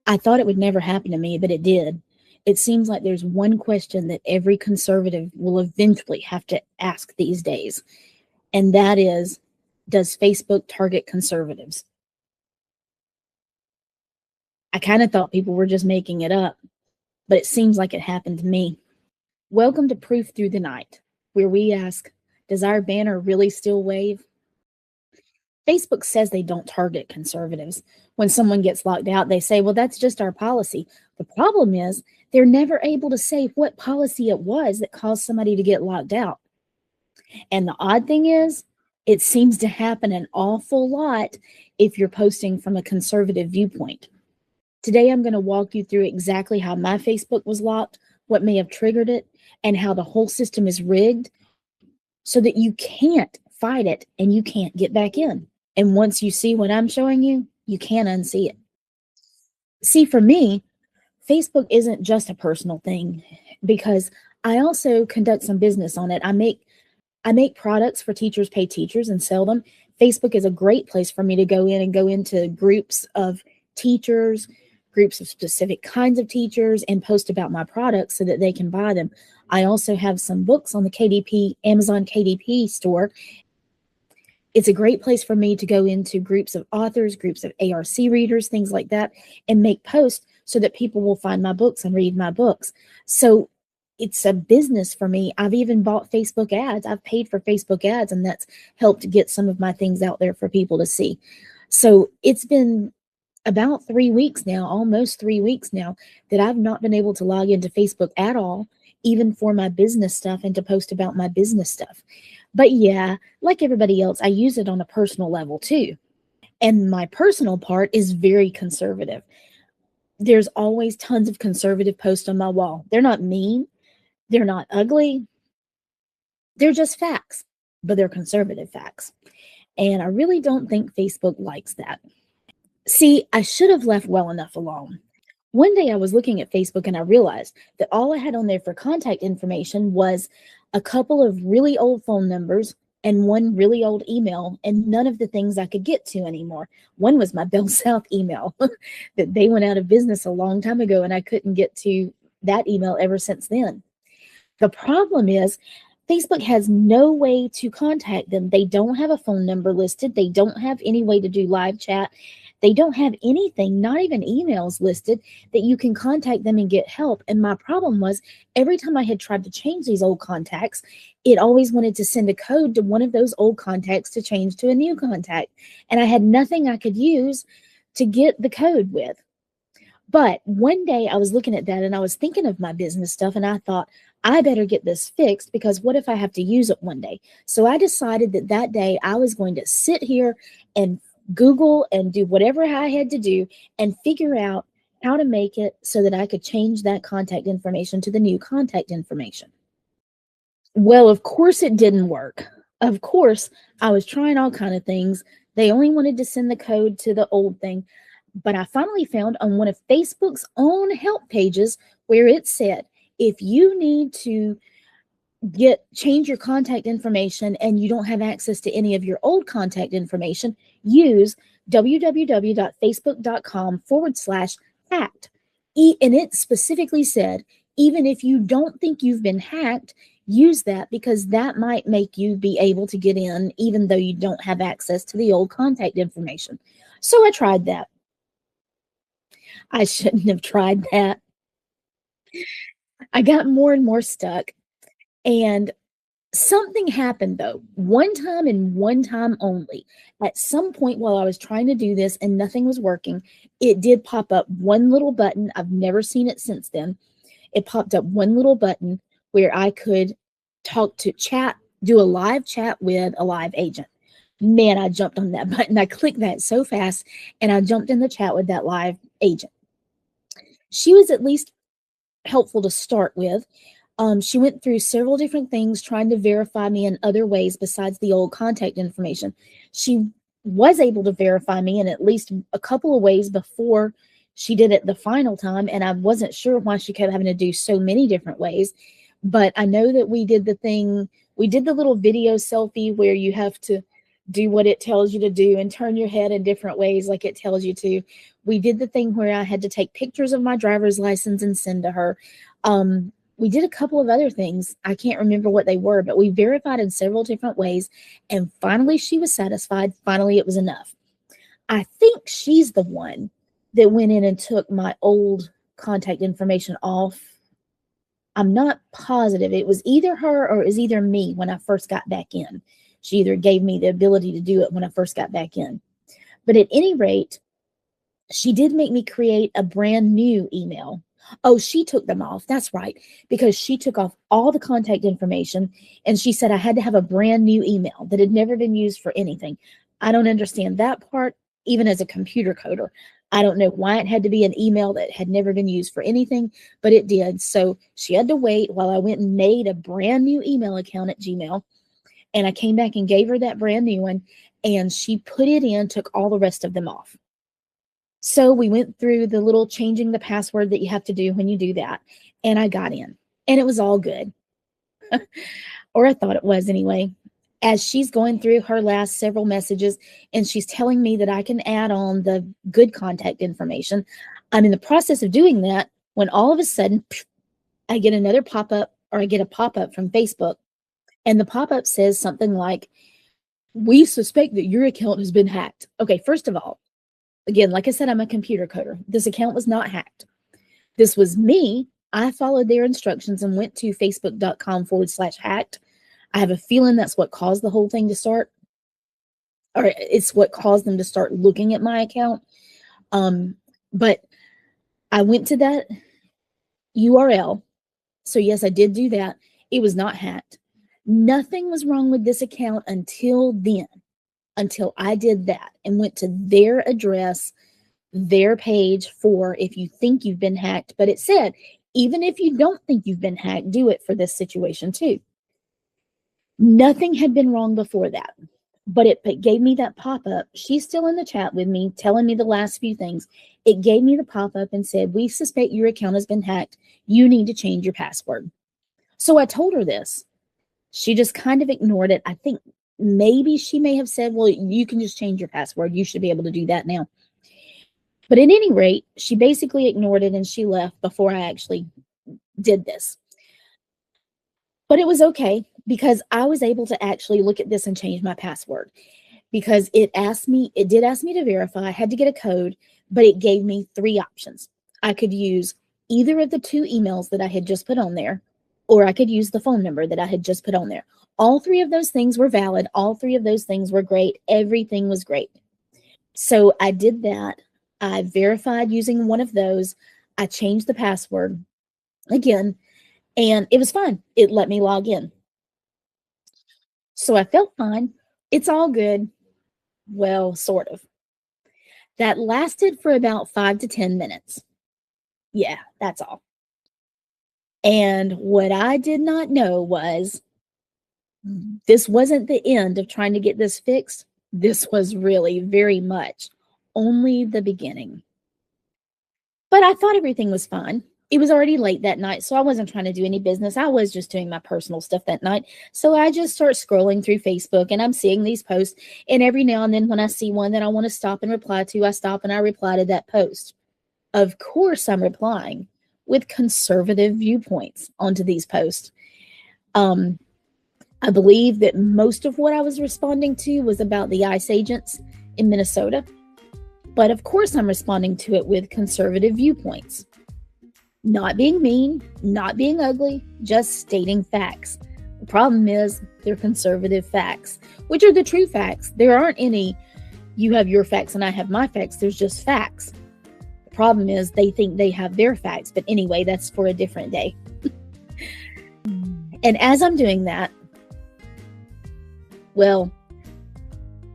I thought it would never happen to me, but it did. It seems like there's one question that every conservative will eventually have to ask these days, and that is, does Facebook target conservatives? I kind of thought people were just making it up, but it seems like it happened to me. Welcome to Proof Through the Night, where we ask, does our banner really still wave? Facebook says they don't target conservatives. When someone gets locked out, they say, well, that's just our policy. The problem is they're never able to say what policy it was that caused somebody to get locked out. And the odd thing is, it seems to happen an awful lot if you're posting from a conservative viewpoint. Today, I'm going to walk you through exactly how my Facebook was locked, what may have triggered it, and how the whole system is rigged so that you can't fight it and you can't get back in. And once you see what I'm showing you, you can't unsee it. See, for me, Facebook isn't just a personal thing because I also conduct some business on it. I make products for Teachers Pay Teachers and sell them. Facebook is a great place for me to go in and go into groups of teachers, groups of specific kinds of teachers, and post about my products so that they can buy them. I also have some books on the KDP, Amazon KDP store. It's a great place for me to go into groups of authors, groups of ARC readers, things like that, and make posts so that people will find my books and read my books. So it's a business for me. I've even bought Facebook ads. I've paid for Facebook ads, and that's helped get some of my things out there for people to see. So it's been about 3 weeks now, almost 3 weeks now, that I've not been able to log into Facebook at all, even for my business stuff and to post about my business stuff. But yeah, like everybody else, I use it on a personal level too. And my personal part is very conservative. There's always tons of conservative posts on my wall. They're not mean. They're not ugly. They're just facts, but they're conservative facts. And I really don't think Facebook likes that. See, I should have left well enough alone. One day I was looking at Facebook and I realized that all I had on there for contact information was a couple of really old phone numbers and one really old email, and none of the things I could get to anymore. One was my Bell South email that they went out of business a long time ago, and I couldn't get to that email ever since then. The problem is Facebook has no way to contact them. They don't have a phone number listed. They don't have any way to do live chat. They don't have anything, not even emails listed that you can contact them and get help. And my problem was every time I had tried to change these old contacts, it always wanted to send a code to one of those old contacts to change to a new contact. And I had nothing I could use to get the code with. But one day I was looking at that and I was thinking of my business stuff, and I thought, I better get this fixed because what if I have to use it one day? So I decided that day I was going to sit here and Google and do whatever I had to do and figure out how to make it so that I could change that contact information to the new contact information. Well, of course it didn't work. Of course, I was trying all kind of things. They only wanted to send the code to the old thing. But I finally found on one of Facebook's own help pages where it said, if you need to change your contact information and you don't have access to any of your old contact information, use www.facebook.com/hacked. And it specifically said, even if you don't think you've been hacked, use that because that might make you be able to get in even though you don't have access to the old contact information. So I tried that. I shouldn't have tried that. I got more and more stuck. And something happened though, one time and one time only. At some point while I was trying to do this and nothing was working, it did pop up one little button. I've never seen it since then. It popped up one little button where I could do a live chat with a live agent. Man, I jumped on that button. I clicked that so fast and I jumped in the chat with that live agent. She was at least helpful to start with. She went through several different things trying to verify me in other ways besides the old contact information. She was able to verify me in at least a couple of ways before she did it the final time, and I wasn't sure why she kept having to do so many different ways. But I know that we did the little video selfie where you have to do what it tells you to do and turn your head in different ways like it tells you to. We did the thing where I had to take pictures of my driver's license and send to her. We did a couple of other things. I can't remember what they were, but we verified in several different ways. And finally, she was satisfied. Finally, it was enough. I think she's the one that went in and took my old contact information off. I'm not positive. It was either her or it was either me when I first got back in. She either gave me the ability to do it when I first got back in. But at any rate, she did make me create a brand new email. Oh, she took them off. That's right. Because she took off all the contact information and she said I had to have a brand new email that had never been used for anything. I don't understand that part, even as a computer coder. I don't know why it had to be an email that had never been used for anything, but it did. So she had to wait while I went and made a brand new email account at Gmail. And I came back and gave her that brand new one. And she put it in, took all the rest of them off. So we went through the little changing the password that you have to do when you do that. And I got in. And it was all good. Or I thought it was anyway. As she's going through her last several messages and she's telling me that I can add on the good contact information, I'm in the process of doing that when all of a sudden I get another pop-up, or I get a pop-up from Facebook, and the pop-up says something like, "We suspect that your account has been hacked." Okay, first of all, again, like I said, I'm a computer coder. This account was not hacked. This was me. I followed their instructions and went to facebook.com/hacked. I have a feeling that's what caused the whole thing to start, or it's what caused them to start looking at my account. But I went to that URL. So yes, I did do that. It was not hacked. Nothing was wrong with this account until then, until I did that and went to their address, their page for if you think you've been hacked. But it said, even if you don't think you've been hacked, do it for this situation too. Nothing had been wrong before that, but it gave me that pop-up. She's still in the chat with me, telling me the last few things. It gave me the pop-up and said, "We suspect your account has been hacked. You need to change your password." So I told her this. She just kind of ignored it. I think maybe she may have said, "Well, you can just change your password. You should be able to do that now." But at any rate, she basically ignored it and she left before I actually did this. But it was okay because I was able to actually look at this and change my password, because it did ask me to verify. I had to get a code, but it gave me 3 options. I could use either of the 2 emails that I had just put on there, or I could use the phone number that I had just put on there. All 3 of those things were valid. All 3 of those things were great. Everything was great. So I did that. I verified using one of those. I changed the password again, and it was fine. It let me log in. So I felt fine. It's all good. Well, sort of. That lasted for about 5 to 10 minutes. Yeah, that's all. And what I did not know was this wasn't the end of trying to get this fixed. This was really very much only the beginning. But I thought everything was fine. It was already late that night, so I wasn't trying to do any business. I was just doing my personal stuff that night. So I just start scrolling through Facebook and I'm seeing these posts. And every now and then when I see one that I want to stop and reply to, I stop and I reply to that post. Of course, I'm replying with conservative viewpoints onto these posts. I believe that most of what I was responding to was about the ICE agents in Minnesota. But of course, I'm responding to it with conservative viewpoints. Not being mean, not being ugly, just stating facts. The problem is they're conservative facts, which are the true facts. There aren't any, you have your facts and I have my facts. There's just facts. The problem is they think they have their facts. But anyway, that's for a different day. And as I'm doing that, well,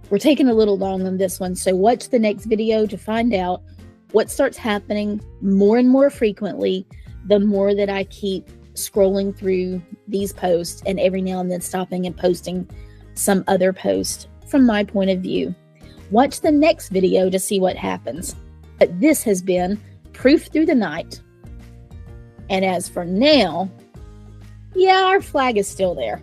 we're taking a little long on this one. So watch the next video to find out what starts happening more and more frequently the more that I keep scrolling through these posts and every now and then stopping and posting some other post from my point of view. Watch the next video to see what happens. But this has been Proof Through the Night. And as for now, yeah, our flag is still there.